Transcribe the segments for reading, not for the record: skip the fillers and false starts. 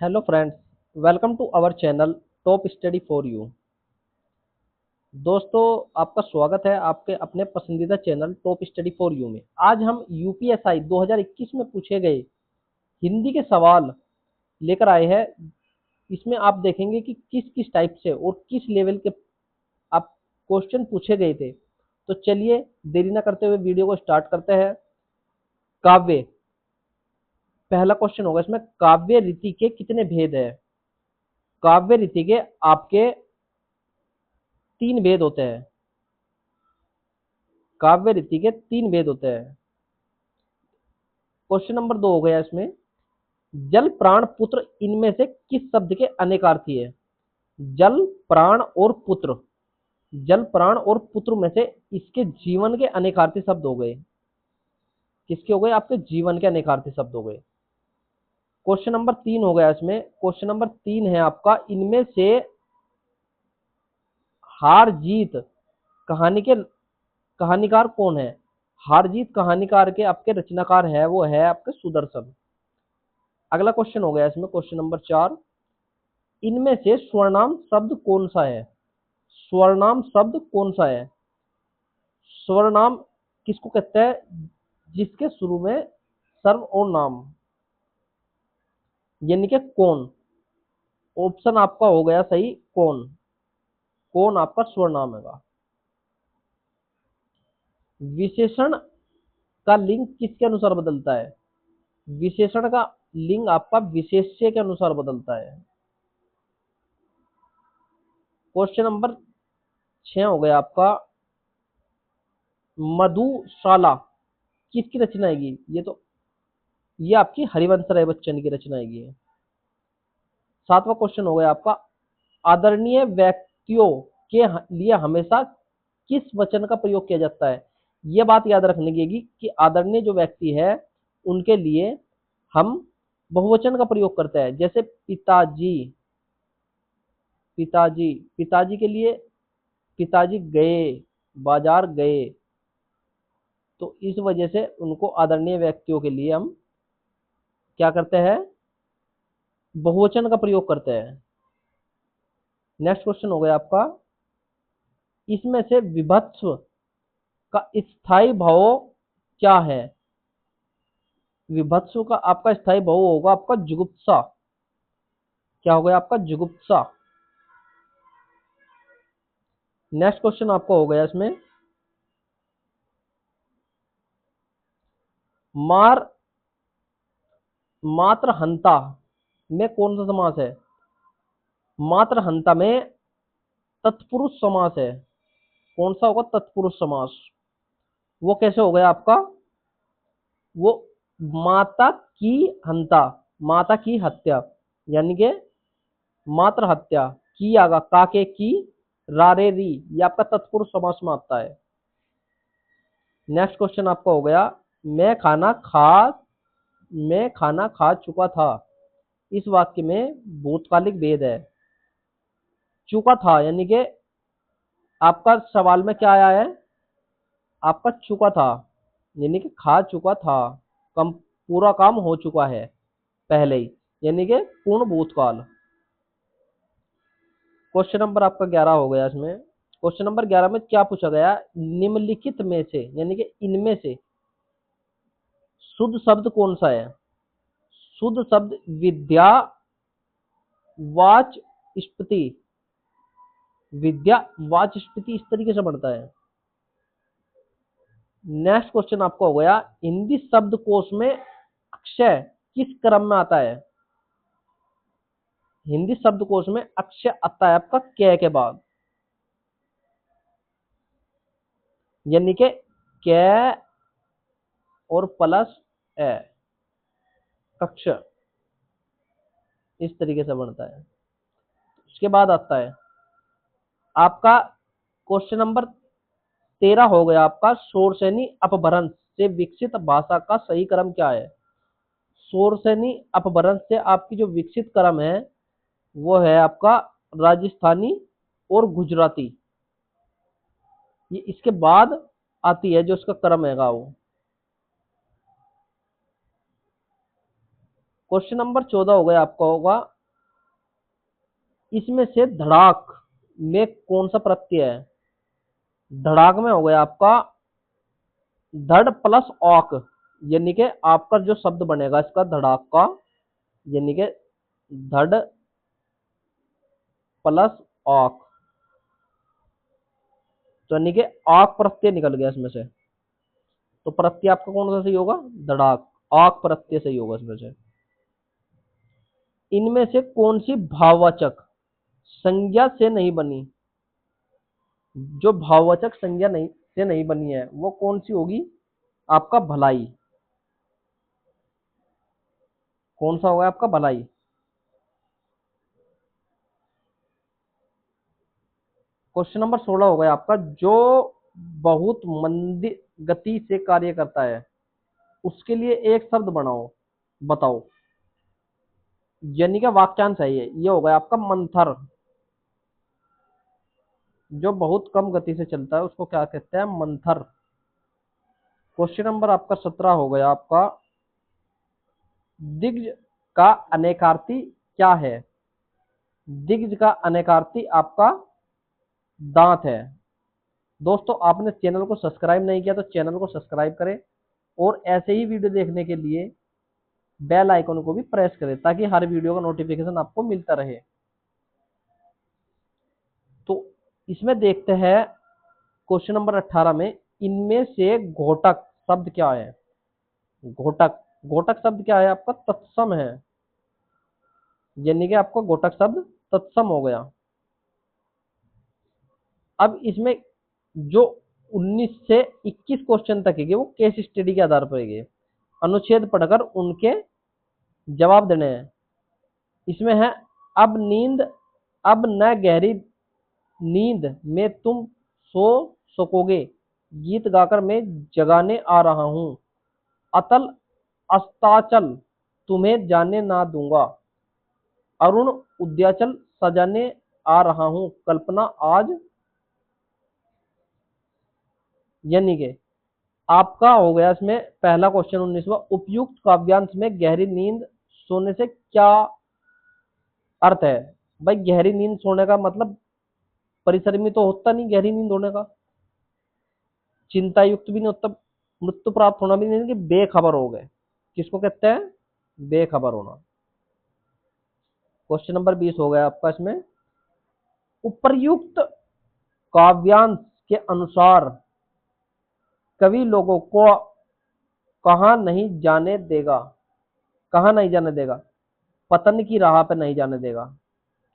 Hello friends, welcome to our channel top study for you. दोस्तों, आपका स्वागत है आपके अपने पसंदीदा channel top study for you में। आज हम यूपीएसआई 2021 में पूछे गए हिंदी के सवाल लेकर आए हैं। इसमें आप देखेंगे कि किस किस टाइप से और किस लेवल के आप क्वेश्चन पूछे गए थे। तो चलिए देरी न करते हुए वीडियो को स्टार्ट करते हैं। काव्य, पहला क्वेश्चन होगा इसमें, काव्य रीति के कितने भेद है? काव्य रीति के आपके 3 भेद होते हैं। काव्य रीति के 3 भेद होते हैं। क्वेश्चन नंबर 2 हो गया इसमें, जल प्राण पुत्र इनमें से किस शब्द के अनेकार्थी है? जल प्राण और पुत्र, जल प्राण और पुत्र में से इसके जीवन के अनेकार्थी शब्द हो गए। किसके हो गए? आपके जीवन के अनेकार्थी शब्द हो गए। क्वेश्चन नंबर 3 हो गया इसमें। क्वेश्चन नंबर 3 है आपका, इनमें से हार जीत कहानी के कहानीकार कौन है? हार जीत कहानीकार के आपके रचनाकार है वो है आपके सुदर्शन। अगला क्वेश्चन हो गया इसमें, क्वेश्चन नंबर 4, इनमें से स्वर्णाम शब्द कौन सा है? स्वर्णाम शब्द कौन सा है? स्वर्णाम किसको कहते हैं? जिसके शुरू में सर्व और नाम, यानी कि कौन। ऑप्शन आपका हो गया सही, कौन। कौन आपका स्वर्णाम है। विशेषण का लिंग किसके अनुसार बदलता है? विशेषण का लिंग आपका विशेष्य के अनुसार बदलता है। क्वेश्चन नंबर 6 हो गया आपका, मधुशाला किसकी रचना है? ये आपकी हरिवंश राय बच्चन की रचना है। 7वां क्वेश्चन हो गया आपका, आदरणीय व्यक्तियों के लिए हमेशा किस वचन का प्रयोग किया जाता है? यह बात याद रखने की कि आदरणीय जो व्यक्ति है उनके लिए हम बहुवचन का प्रयोग करते हैं। जैसे पिताजी, पिताजी, पिताजी के लिए पिताजी गए, बाजार गए। तो इस वजह से उनको आदरणीय व्यक्तियों के लिए हम क्या करते हैं? बहुवचन का प्रयोग करते हैं। नेक्स्ट क्वेश्चन हो गया आपका, इसमें से विभत्स का स्थायी भाव क्या है? विभत्सु का आपका स्थायी भाव होगा आपका जुगुप्सा। क्या हो गया आपका? जुगुप्सा। नेक्स्ट क्वेश्चन आपका हो गया इसमें, मार मात्र हंता में कौन सा समास है? मात्र हंता में तत्पुरुष समास है। कौन सा होगा? तत्पुरुष समास। वो कैसे हो गया आपका? वो माता की हंता, माता की हत्या, यानी कि मात्र हत्या की आगा काके की रारे री, ये आपका तत्पुरुष समास में आता है। नेक्स्ट क्वेश्चन आपका हो गया, मैं खाना खा मैं खाना खा चुका था। इस वाक्य में भूतकालिक भेद है। चुका था यानी कि आपका सवाल में क्या आया है? आपका चुका था यानी कि खा चुका था, कम पूरा काम हो चुका है पहले ही, यानी कि पूर्ण भूतकाल। क्वेश्चन नंबर आपका 11 हो गया इसमें। क्वेश्चन नंबर 11 में क्या पूछा गया? निम्नलिखित में से यानी कि इनमें से शुद्ध शब्द कौन सा है? शुद्ध शब्द विद्या वाचस्पति, विद्या वाचस्पति इस तरीके से बनता है। नेक्स्ट क्वेश्चन आपका हो गया, हिंदी शब्दकोश में अक्षय किस क्रम में आता है? हिंदी शब्दकोश में अक्षय आता है आपका क के बाद, यानी कि क और प्लस ए, कक्ष, इस तरीके से बनता है। उसके बाद आता है आपका क्वेश्चन नंबर 13 हो गया आपका, शोरसेनी अपभ्रंश से विकसित भाषा का सही क्रम क्या है? शोरसेनी अपभ्रंश से आपकी जो विकसित क्रम है वो है आपका राजस्थानी और गुजराती। ये इसके बाद आती है जो इसका क्रम हैगा वो। क्वेश्चन नंबर 14 हो गया आपका होगा, इसमें से धड़ाक में कौन सा प्रत्यय है? धड़ाक में हो गया आपका धड़ प्लस औक, यानी कि आपका जो शब्द बनेगा इसका धड़ाक का, यानी कि धड़ प्लस औक, तो यानी कि आक प्रत्यय निकल गया इसमें से। तो प्रत्यय आपका कौन सा सही होगा? धड़ाक, आक प्रत्यय सही होगा इसमें से। इनमें से कौन सी भाववाचक संज्ञा से नहीं बनी? जो भाववाचक संज्ञा नहीं से नहीं बनी है वो कौन सी होगी? आपका भलाई। कौन सा होगा आपका? भलाई। क्वेश्चन नंबर 16 हो गया आपका, जो बहुत मंदी गति से कार्य करता है उसके लिए एक शब्द बनाओ, बताओ। यानी कि वाक्यांश है ये हो गया आपका मंथर। जो बहुत कम गति से चलता है उसको क्या कहते हैं? मंथर। क्वेश्चन नंबर आपका 17 हो गया आपका, दिग्ज का अनेकार्थी क्या है? दिग्ज का अनेकार्थी आपका दांत है। दोस्तों आपने चैनल को सब्सक्राइब नहीं किया तो चैनल को सब्सक्राइब करें और ऐसे ही वीडियो देखने के लिए बेल आइकन को भी प्रेस करें ताकि हर वीडियो का नोटिफिकेशन आपको मिलता रहे। तो इसमें देखते हैं क्वेश्चन नंबर 18 में, इनमें से घोटक शब्द क्या है? घोटक, घोटक शब्द क्या है आपका? तत्सम है, यानी कि आपका घोटक शब्द तत्सम हो गया। अब इसमें जो 19 से 21 क्वेश्चन तक है वो केस स्टडी के आधार पर है, अनुच्छेद पढ़कर उनके जवाब देने हैं। इसमें है, अब नींद, अब न गहरी नींद में तुम सो सकोगे, गीत गाकर मैं जगाने आ रहा हूं, अतल अस्ताचल तुम्हें जाने ना दूंगा, अरुण उद्याचल सजाने आ रहा हूं, कल्पना आज। यानी कि आपका हो गया इसमें पहला क्वेश्चन 19वां, उपयुक्त काव्यांश में गहरी नींद सोने से क्या अर्थ है? भाई गहरी नींद सोने का मतलब परिसर में तो होता नहीं गहरी नींद होने का, चिंता युक्त भी नहीं होता, मृत्यु प्राप्त होना भी नहीं, कि बेखबर हो गए। किसको कहते हैं? बेखबर होना। क्वेश्चन नंबर 20 हो गया आपका इसमें, उपर्युक्त काव्यांश के अनुसार कवि लोगों को कहाँ नहीं जाने देगा? कहाँ नहीं जाने देगा? पतन की राह पे नहीं जाने देगा।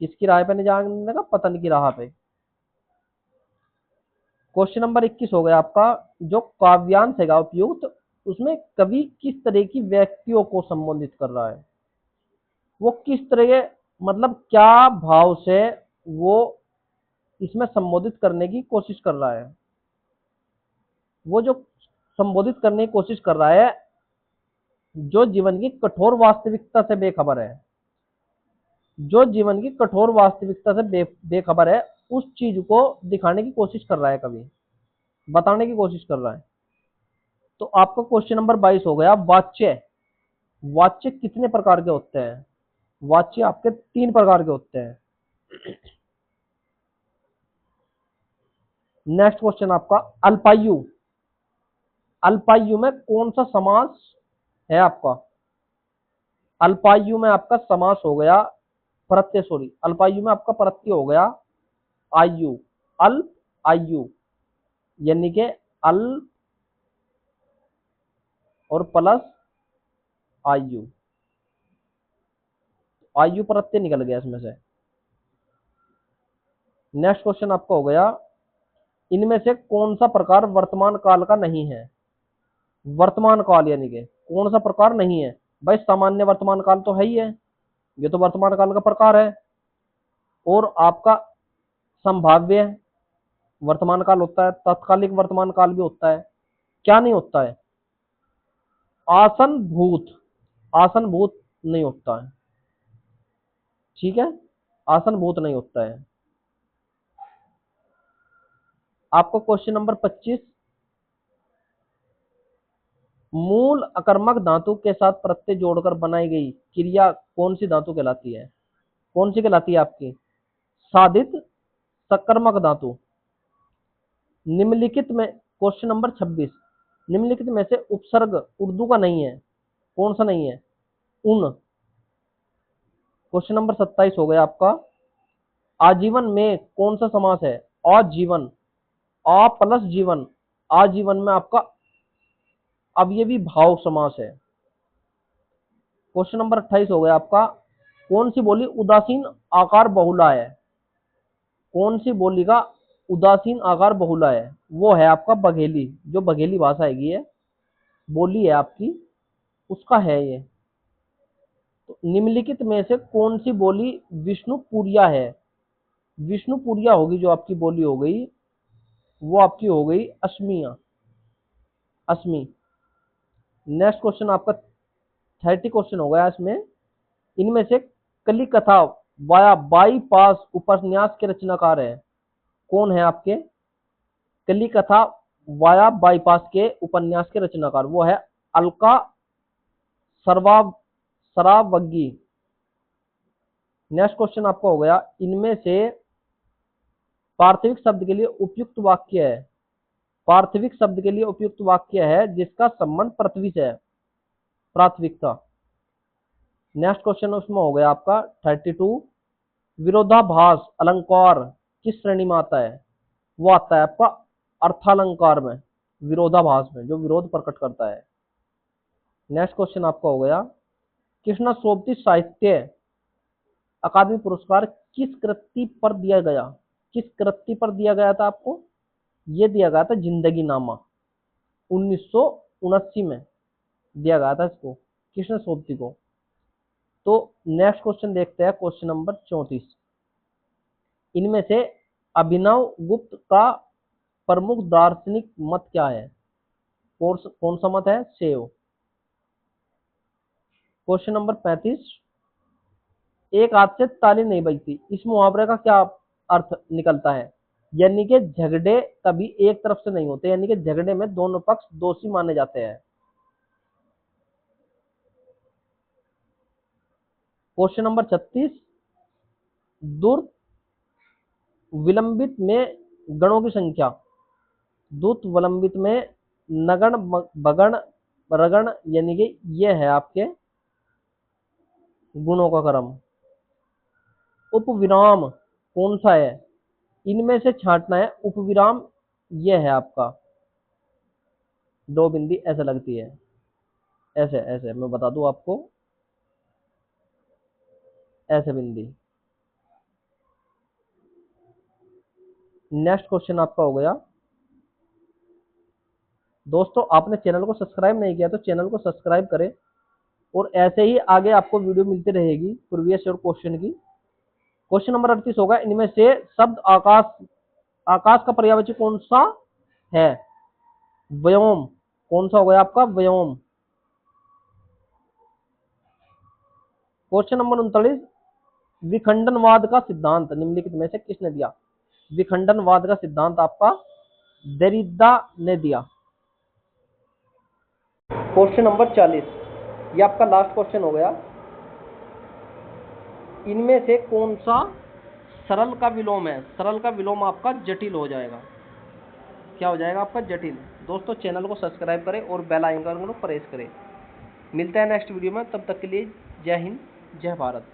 किसकी राह पे नहीं जाने देगा? पतन की राह पे। क्वेश्चन नंबर 21 हो गया आपका, जो काव्यांश है उपयुक्त उसमें कवि किस तरह की व्यक्तियों को संबोधित कर रहा है? वो किस तरह के, मतलब क्या भाव से वो इसमें संबोधित करने की कोशिश कर रहा है? वो जो संबोधित करने की कोशिश कर रहा है जो जीवन की कठोर वास्तविकता से बेखबर है, जो जीवन की कठोर वास्तविकता से बेखबर है, उस चीज को दिखाने की कोशिश कर रहा है कवि, बताने की कोशिश कर रहा है। तो आपका क्वेश्चन नंबर 22 हो गया, वाच्य। वाच्य कितने प्रकार के होते हैं? वाच्य आपके 3 प्रकार के होते हैं। नेक्स्ट क्वेश्चन आपका, अल्पायु। अल्पायु में कौन सा समास है आपका? अल्पायु में आपका समास हो गया प्रत्यय, सॉरी अल्पायु में आपका प्रत्यय हो गया आयु, अल्प आयु, यानी कि अल्प और प्लस आयु, आयु प्रत्यय निकल गया इसमें से। नेक्स्ट क्वेश्चन आपका हो गया, इनमें से कौन सा प्रकार वर्तमान काल का नहीं है? वर्तमान काल यानी कि कौन सा प्रकार नहीं है? भाई सामान्य वर्तमान काल तो है ही है, ये तो वर्तमान काल का प्रकार है। और आपका संभाव्य वर्तमान काल होता है, तत्कालिक वर्तमान काल भी होता है। क्या नहीं होता है? आसन भूत, आसन भूत नहीं होता है, ठीक है, आसन भूत नहीं होता है। आपको क्वेश्चन नंबर 25, मूल अकर्मक धातु के साथ प्रत्यय जोड़कर बनाई गई क्रिया कौन सी धातु कहलाती है? कौन सी कहलाती है आपकी? साधित सकर्मक धातु। निम्नलिखित में क्वेश्चन नंबर 26, निम्नलिखित में से उपसर्ग उर्दू का नहीं है, कौन सा नहीं है? उन। क्वेश्चन नंबर 27 हो गया आपका, आजीवन में कौन सा समास है? आजीवन, आ प्लस जीवन, आजीवन में आपका अवयवी भाव समास है। क्वेश्चन नंबर 28 हो गया आपका, कौन सी बोली उदासीन आकार बहुला है? कौन सी बोली का उदासीन आकार बहुला है? वो है आपका बघेली, जो बघेली भाषा हैगी है, बोली है आपकी, उसका है ये। तो निम्नलिखित में से कौन सी बोली विष्णुपुरिया है? विष्णुपुरिया होगी जो आपकी बोली हो गई, वो आपकी हो गई असमिया, असमी। नेक्स्ट क्वेश्चन आपका 30 क्वेश्चन हो गया इसमें, इनमें से कली कथा वाया बाईपास उपन्यास के रचनाकार है, कौन है आपके? कली कथा वाया बाईपास के उपन्यास के रचनाकार, वो है अलका सरावगी। नेक्स्ट क्वेश्चन आपका हो गया, इनमें से पार्थिविक शब्द के लिए उपयुक्त वाक्य है, पार्थिविक शब्द के लिए उपयुक्त वाक्य है जिसका संबंध पृथ्वी से है, प्राथमिकता। नेक्स्ट क्वेश्चन उसमें हो गया आपका 32, विरोधाभास अलंकार किस श्रेणी में आता है? वो आता है आपका अर्थालंकार में, विरोधाभास में, जो विरोध प्रकट करता है। नेक्स्ट क्वेश्चन आपका हो गया, कृष्णा सोबती साहित्य अकादमी पुरस्कार किस कृति पर दिया गया? किस कृति पर दिया गया था आपको? ये दिया गया था जिंदगी नामा, 1979 में दिया गया था इसको, कृष्ण सोबती को। तो नेक्स्ट क्वेश्चन देखते हैं, क्वेश्चन नंबर 34, इनमें से अभिनव गुप्त का प्रमुख दार्शनिक मत क्या है? कौन सा मत है? सेव। क्वेश्चन नंबर 35, एक हाथ से ताली नहीं बजती, इस मुहावरे का क्या अर्थ निकलता है? यानी कि झगड़े कभी एक तरफ से नहीं होते, यानी कि झगड़े में दोनों पक्ष दोषी माने जाते हैं। क्वेश्चन नंबर 36, दूर विलंबित में गणों की संख्या, दूत विलंबित में नगण भगण रगण, यानी कि ये है आपके गुणों का क्रम। उपविराम कौन सा है? इनमें से छांटना है उपविराम, ये है आपका, दो बिंदी ऐसे लगती है, ऐसे ऐसे मैं बता दूं आपको, ऐसे बिंदी। नेक्स्ट क्वेश्चन आपका हो गया, दोस्तों आपने चैनल को सब्सक्राइब नहीं किया तो चैनल को सब्सक्राइब करें, और ऐसे ही आगे आपको वीडियो मिलती रहेगी प्रीवियस ईयर क्वेश्चन की। क्वेश्चन नंबर 38 होगा, इनमें से शब्द आकाश, आकाश का पर्यायवाची कौन सा है? व्योम। कौन सा हो गया आपका? व्योम। क्वेश्चन नंबर 39, विखंडनवाद का सिद्धांत निम्नलिखित में से किसने दिया? विखंडनवाद का सिद्धांत आपका देरिदा ने दिया। क्वेश्चन नंबर 40, ये आपका लास्ट क्वेश्चन हो गया, इनमें से कौन सा सरल का विलोम है? सरल का विलोम आपका जटिल हो जाएगा, क्या हो जाएगा आपका? जटिल। दोस्तों चैनल को सब्सक्राइब करें और बेल आइकन को प्रेस करें। मिलता है नेक्स्ट वीडियो में, तब तक के लिए जय हिंद, जय भारत।